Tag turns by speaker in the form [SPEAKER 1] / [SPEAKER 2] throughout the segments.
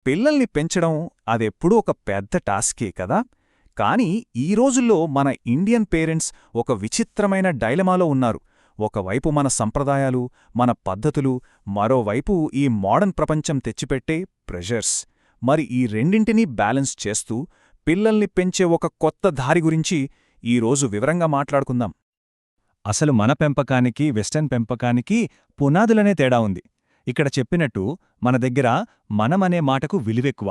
[SPEAKER 1] పిల్లల్ని పెంచడం అదెప్పుడూ ఒక పెద్ద టాస్కే కదా. కాని ఈ రోజుల్లో మన ఇండియన్ పేరెంట్స్ ఒక విచిత్రమైన డైలమాలో ఉన్నారు. ఒకవైపు మన సంప్రదాయాలు, మన పద్ధతులు, మరోవైపు ఈ మోడర్న్ ప్రపంచం తెచ్చిపెట్టే ప్రెషర్స్. మరి ఈ రెండింటినీ బ్యాలెన్స్ చేస్తూ పిల్లల్ని పెంచే ఒక కొత్త దారి గురించి ఈరోజు వివరంగా మాట్లాడుకుందాం.
[SPEAKER 2] అసలు మన పెంపకానికి వెస్టర్న్ పెంపకానికి పునాదులనే తేడా ఉంది. ఇక్కడ చెప్పినట్టు మన దగ్గర మనమనే మాటకు విలువెక్కువ.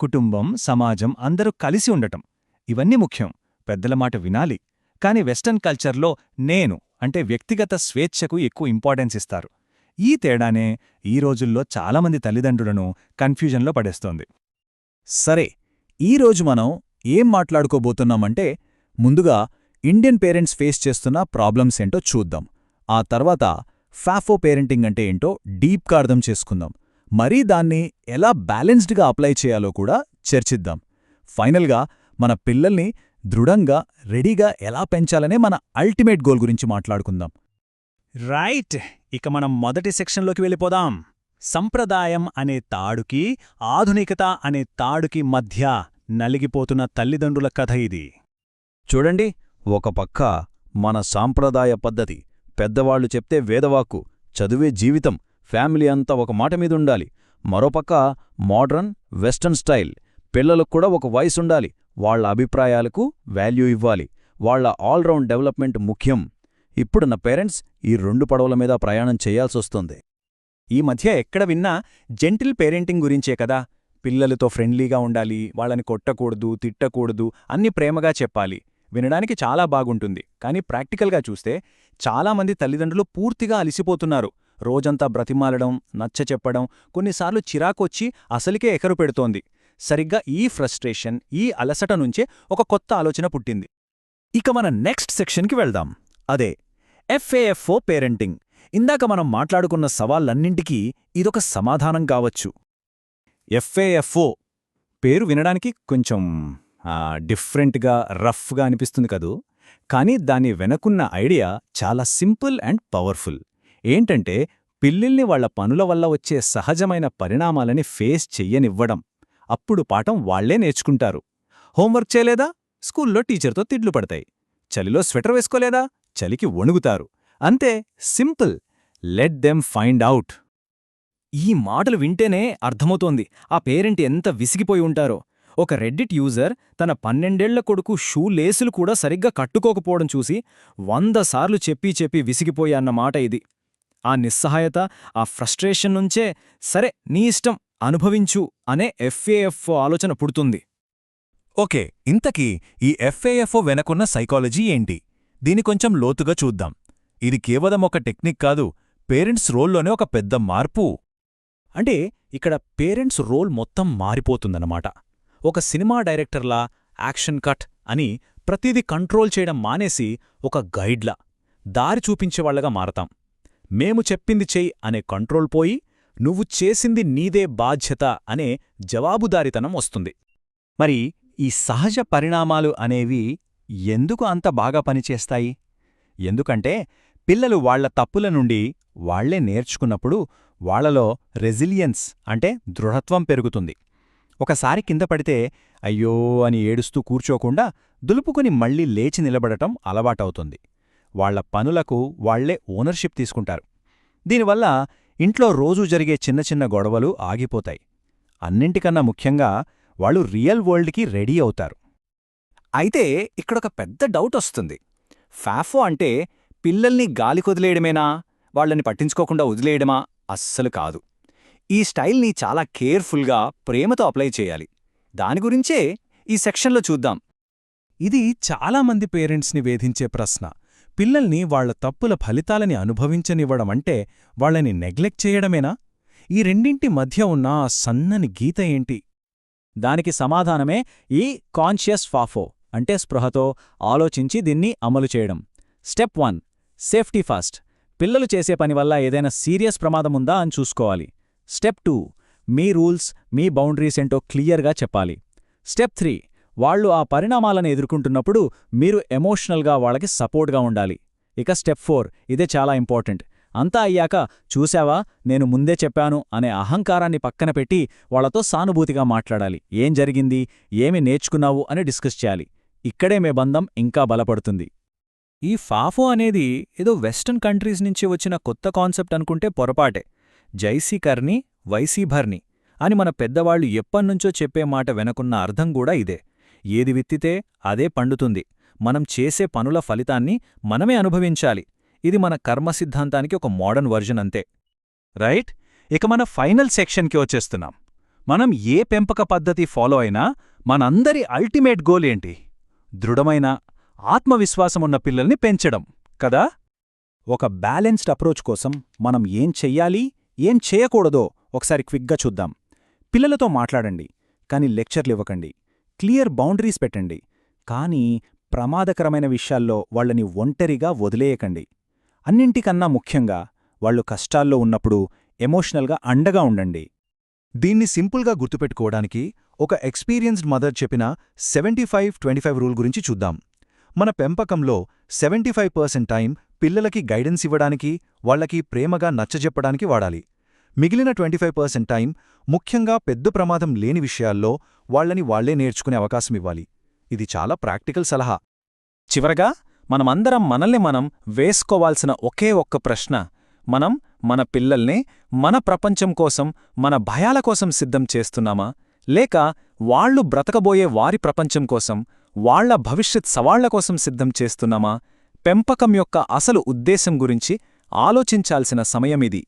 [SPEAKER 2] కుటుంబం, సమాజం అందరూ కలిసి ఉండటం ఇవన్నీ ముఖ్యం. పెద్దల మాట వినాలి. కాని వెస్టర్న్ కల్చర్లో నేను అంటే వ్యక్తిగత స్వేచ్ఛకు ఎక్కువ ఇంపార్టెన్స్ ఇస్తారు. ఈ తేడానే ఈ రోజుల్లో చాలామంది తల్లిదండ్రులను కన్ఫ్యూజన్లో పడేస్తోంది.
[SPEAKER 1] సరే, ఈరోజు మనం ఏం మాట్లాడుకోబోతున్నామంటే, ముందుగా ఇండియన్ పేరెంట్స్ ఫేస్ చేస్తున్న ప్రాబ్లమ్స్ ఏంటో చూద్దాం. ఆ తర్వాత ఫాఫో పేరెంటింగ్ అంటే ఏంటో డీప్గా అర్థం చేసుకుందాం. మరీ దాన్ని ఎలా బ్యాలెన్స్డ్గా అప్లై చేయాలో కూడా చర్చిద్దాం. ఫైనల్గా మన పిల్లల్ని దృఢంగా, రెడీగా ఎలా పెంచాలనే మన అల్టిమేట్ గోల్ గురించి మాట్లాడుకుందాం.
[SPEAKER 2] రైట్, ఇక మనం మొదటి సెక్షన్లోకి వెళ్ళిపోదాం. సంప్రదాయం అనే తాడుకి, ఆధునికత అనే తాడుకి మధ్య నలిగిపోతున్న తల్లిదండ్రుల కథ ఇది.
[SPEAKER 3] చూడండి, ఒక పక్క మన సాంప్రదాయ పద్ధతి, పెద్దవాళ్లు చెప్తే వేదవాక్కు, చదువే జీవితం, ఫ్యామిలీ అంతా ఒక మాట మీదుండాలి. మరోపక్క మోడ్రన్, వెస్టర్న్ స్టైల్, పిల్లలకు కూడా ఒక వయసుండాలి, వాళ్ల అభిప్రాయాలకు వాల్యూ ఇవ్వాలి, వాళ్ల ఆల్రౌండ్ డెవలప్మెంట్ ముఖ్యం. ఇప్పుడున్న పేరెంట్స్ ఈ రెండు పడవల మీద ప్రయాణం చేయాల్సొస్తుంది.
[SPEAKER 2] ఈ మధ్య ఎక్కడ విన్నా జెంటిల్ పేరెంటింగ్ గురించే కదా. పిల్లలతో ఫ్రెండ్లీగా ఉండాలి, వాళ్ళని కొట్టకూడదు, తిట్టకూడదు, అన్ని ప్రేమగా చెప్పాలి. వినడానికి చాలా బాగుంటుంది. కానీ ప్రాక్టికల్గా చూస్తే చాలామంది తల్లిదండ్రులు పూర్తిగా అలిసిపోతున్నారు. రోజంతా బ్రతిమాలడం, నచ్చచెప్పడం, కొన్నిసార్లు చిరాకొచ్చి అసలికే ఎకరు పెడుతోంది. సరిగ్గా ఈ ఫ్రస్ట్రేషన్, ఈ అలసట నుంచే ఒక కొత్త ఆలోచన పుట్టింది.
[SPEAKER 1] ఇక మన నెక్స్ట్ సెక్షన్కి వెళ్దాం. అదే ఎఫ్ఏఎఫ్ఓ పేరెంటింగ్. ఇందాక మనం మాట్లాడుకున్న సవాళ్లన్నింటికీ ఇదొక సమాధానం కావచ్చు.
[SPEAKER 2] ఎఫ్ఏఎఫ్ఓ పేరు వినడానికి కొంచెం డిఫరెంట్గా, రఫ్గా అనిపిస్తుంది కదూ. కానీ దాని వెనకున్న ఐడియా చాలా సింపుల్ అండ్ పవర్ఫుల్. ఏంటంటే, పిల్లల్ని వాళ్ల పనుల వల్ల వచ్చే సహజమైన పరిణామాలని ఫేస్ చెయ్యనివ్వడం. అప్పుడు పాఠం వాళ్లే నేర్చుకుంటారు. హోంవర్క్ చేయలేదా? స్కూల్లో టీచర్తో తిట్లు పడతాయి. చలిలో స్వెటర్ వేసుకోలేదా? చలికి వణుగుతారు. అంతే, simple. Let them find out.
[SPEAKER 4] ఈ మాటలు వింటేనే అర్థమవుతోంది ఆ పేరెంట్ ఎంత విసిగిపోయి ఉంటారో. ఒక రెడ్డిట్ యూజర్ తన 12ఏళ్ల కొడుకు షూ లేసులు కూడా సరిగ్గా కట్టుకోకపోవడం చూసి 100 సార్లు చెప్పి విసిగిపోయా మాట ఇది. ఆ నిస్సహాయత, ఆ ఫ్రస్ట్రేషన్ నుంచే సరే నీ ఇష్టం అనుభవించు అనే ఎఫ్ఏఎఫ్ఓ ఆలోచన పుడుతుంది.
[SPEAKER 1] ఓకే, ఇంతకీ ఈ ఎఫ్ఏఎఫ్ఓ వెనకున్న సైకాలజీ ఏంటి? దీని కొంచెం లోతుగా చూద్దాం. ఇది కేవలం ఒక టెక్నిక్ కాదు, పేరెంట్స్ రోల్లోనే ఒక పెద్ద మార్పు.
[SPEAKER 2] అంటే ఇక్కడ పేరెంట్స్ రోల్ మొత్తం మారిపోతుందన్నమాట. ఒక సినిమా డైరెక్టర్లా యాక్షన్ కట్ అని ప్రతిదీ కంట్రోల్ చేయడం మానేసి ఒక గైడ్లా, దారి చూపించేవాళ్లగా మారతాం. మేము చెప్పింది చెయ్యి అనే కంట్రోల్ పోయి నువ్వు చేసింది నీదే బాధ్యత అనే జవాబుదారీతనం వస్తుంది.
[SPEAKER 3] మరి ఈ సహజ పరిణామాలు అనేవి ఎందుకు అంత బాగా పనిచేస్తాయి? ఎందుకంటే పిల్లలు వాళ్ల తప్పుల నుండి వాళ్లే నేర్చుకున్నప్పుడు వాళ్లలో రెసిలియన్స్ అంటే దృఢత్వం పెరుగుతుంది. ఒకసారి కింద పడితే అయ్యో అని ఏడుస్తూ కూర్చోకుండా దులుపుకుని మళ్లీ లేచి నిలబడటం అలవాటవుతుంది. వాళ్ల పనులకు వాళ్లే ఓనర్షిప్ తీసుకుంటారు. దీనివల్ల ఇంట్లో రోజూ జరిగే చిన్న చిన్న గొడవలు ఆగిపోతాయి. అన్నింటికన్నా ముఖ్యంగా వాళ్ళు రియల్ వరల్డ్కి రెడీ అవుతారు.
[SPEAKER 2] అయితే ఇక్కడొక పెద్ద డౌట్ వస్తుంది. ఫాఫో అంటే పిల్లల్ని గాలికొదిలేయడమేనా, వాళ్లని పట్టించుకోకుండా వదిలేయడమా? అస్సలు కాదు. ఈ స్టైల్ని చాలా కేర్ఫుల్గా, ప్రేమతో అప్లై చేయాలి. దాని గురించే ఈ సెక్షన్లో చూద్దాం.
[SPEAKER 1] ఇది చాలామంది పేరెంట్స్ని వేధించే ప్రశ్న. పిల్లల్ని వాళ్ల తప్పుల ఫలితాలని అనుభవించనివ్వడమంటే వాళ్లని నెగ్లెక్ట్ చేయడమేనా? ఈ రెండింటి మధ్య ఉన్న ఆ సన్నని గీత ఏంటి?
[SPEAKER 2] దానికి సమాధానమే ఈ కాన్షియస్ ఫాఫో, అంటే స్పృహతో ఆలోచించి దీన్ని అమలు చేయడం. Step 1, safety first. పిల్లలు చేసే పనివల్ల ఏదైనా సీరియస్ ప్రమాదముందా అని చూసుకోవాలి. స్టెప్ 2, మీ రూల్స్, మీ బౌండరీస్ ఏంటో క్లియర్గా చెప్పాలి. స్టెప్ 3, వాళ్లు ఆ పరిణామాలను ఎదుర్కొంటున్నప్పుడు మీరు ఎమోషనల్గా వాళ్ళకి సపోర్ట్గా ఉండాలి. ఇక స్టెప్ 4, ఇదే చాలా ఇంపార్టెంట్.
[SPEAKER 1] అంతా అయ్యాక చూశావా నేను ముందే చెప్పాను అనే అహంకారాన్ని పక్కన పెట్టి వాళ్లతో సానుభూతిగా మాట్లాడాలి. ఏం జరిగింది, ఏమి నేర్చుకున్నావు అని డిస్కస్ చేయాలి. ఇక్కడే మే బంధం ఇంకా బలపడుతుంది.
[SPEAKER 4] ఈ ఫాఫో అనేది ఏదో వెస్టర్న్ కంట్రీస్ నుంచి వచ్చిన కొత్త కాన్సెప్ట్ అనుకుంటే పొరపాటే. జైసీ కర్ని వైసీ భర్ని అని మన పెద్దవాళ్లు ఎప్పన్నుంచో చెప్పే మాట వెనకున్న అర్థం కూడా ఇదే. ఏది విత్తితే అదే పండుతుంది. మనం చేసే పనుల ఫలితాన్ని మనమే అనుభవించాలి. ఇది మన కర్మ సిద్ధాంతానికి ఒక మోడర్న్ వర్జన్ అంతే.
[SPEAKER 2] రైట్? ఇక మన ఫైనల్ సెక్షన్కి వచ్చేస్తున్నాం. మనం ఏ పెంపక పద్ధతి ఫాలో అయినా మనందరి అల్టిమేట్ గోల్ ఏంటి? దృఢమైన, ఆత్మవిశ్వాసమున్న పిల్లల్ని పెంచడం కదా? ఒక బ్యాలెన్స్డ్ అప్రోచ్ కోసం మనం ఏం చెయ్యాలి, ఏం చేయకూడదో ఒకసారి క్విక్గా చూద్దాం. పిల్లలతో మాట్లాడండి, కాని లెక్చర్లివ్వకండి. క్లియర్ బౌండరీస్ పెట్టండి, కానీ ప్రమాదకరమైన విషయాల్లో వాళ్ళని ఒంటరిగా వదిలేయకండి. అన్నింటికన్నా ముఖ్యంగా వాళ్ళు కష్టాల్లో ఉన్నప్పుడు ఎమోషనల్గా అండగా ఉండండి.
[SPEAKER 3] దీన్ని సింపుల్గా గుర్తుపెట్టుకోవడానికి ఒక ఎక్స్పీరియన్స్డ్ మదర్ చెప్పిన 75-25 రూల్ గురించి చూద్దాం. మన పెంపకంలో 75% టైం పిల్లలకి గైడెన్స్ ఇవ్వడానికి, వాళ్లకి ప్రేమగా నచ్చజెప్పడానికి వాడాలి. మిగిలిన 25% టైం ముఖ్యంగా పెద్ద ప్రమాదం లేని విషయాల్లో వాళ్లని వాళ్లే నేర్చుకునే అవకాశమివ్వాలి. ఇది చాలా ప్రాక్టికల్ సలహా.
[SPEAKER 2] చివరగా మనమందరం మనల్ని మనం వేసుకోవాల్సిన ఒకే ఒక్క ప్రశ్న: మనం మన పిల్లల్ని మన ప్రపంచం కోసం, మన భయాల కోసం సిద్ధం చేస్తున్నామా, లేక వాళ్లు బ్రతకబోయే వారి ప్రపంచం కోసం, వాళ్ల భవిష్యత్ సవాళ్ల కోసం సిద్ధం చేస్తున్నామా? పెంపకం యొక్క అసలు ఉద్దేశం గురించి ఆలోచించాల్సిన సమయమిది.